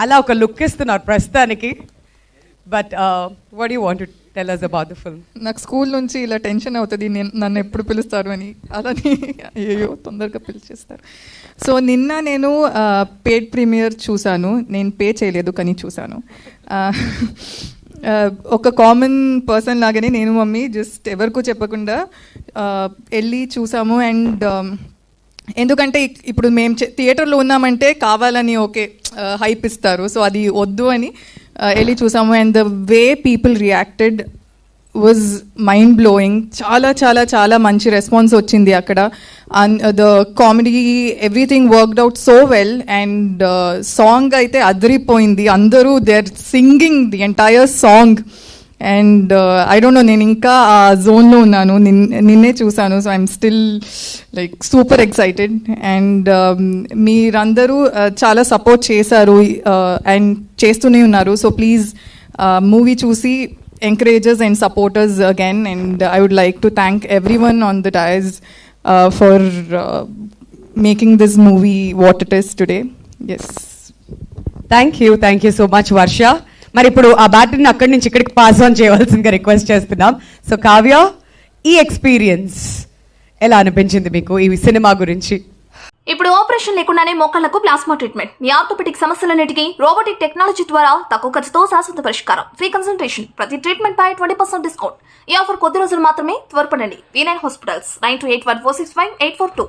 అలా ఒక లుక్ ఇస్తున్నారు ప్రస్తుతానికి. But what you want to tell us about the film? నాకు స్కూల్ నుంచి ఇలా టెన్షన్ అవుతుంది, నన్ను ఎప్పుడు పిలుస్తారు అని. అలానే అయ్యో తొందరగా పిలిచేస్తారు. సో నిన్న నేను పేడ్ ప్రీమియర్ చూశాను. నేను పే చేయలేదు కానీ చూశాను. ఒక కామన్ పర్సన్ లాగానే నేను మమ్మీ జస్ట్ ఎవరికూ చెప్పకుండా వెళ్ళి చూసాము. అండ్ ఎందుకంటే ఇప్పుడు మేము థియేటర్లో ఉన్నామంటే కావాలని ఓకే హైప్ ఇస్తారు, సో అది వద్దు అని వెళ్ళి చూసాము. And the way people reacted was mind blowing. చాలా చాలా చాలా మంచి రెస్పాన్స్ వచ్చింది అక్కడ. The comedy everything worked out so well. And song అయితే అదిరిపోయింది. అందరూ they are singing the entire song. And I don't know, నేను ఇంకా ఆ జోన్లో ఉన్నాను. నిన్నే చూసాను. So I'm still like super excited. And మీరందరూ చాలా సపోర్ట్ చేశారు అండ్ చేస్తూనే ఉన్నారు. సో ప్లీజ్ మూవీ చూసి encouragers and supporters again, and I would like to thank everyone on the dais for making this movie what it is today. Yes, thank you so much Varsha. మరి ఇప్పుడు ఆ బ్యాటరీని అక్కడి నుంచి ఇక్కడికి పాస్ ఆన్ చేయవలసిందిగా request చేస్తున్నాం. సో కావ్య, ఈ ఎక్స్పీరియన్స్ ఎలా అనిపించింది మీకు ఈ సినిమా గురించి? ఇప్పుడు ఆపరేషన్ లేకుండానే మోకాళ్లకు ప్లాస్మా ట్రీట్మెంట్. మీ ఆర్థోపెటిక్ సమస్యలన్నిటికీ రోబోటిక్ టెక్నాలజీ ద్వారా తక్కువ ఖర్చుతో శాశ్వత పరిష్కారం. Free consultation. ప్రతి ట్రీట్మెంట్ పై 20% డిస్కౌంట్. ఈ ఆఫర్ కొద్ది రోజులు మాత్రమే. త్వరపడండి. V9 hospitals 9281465842.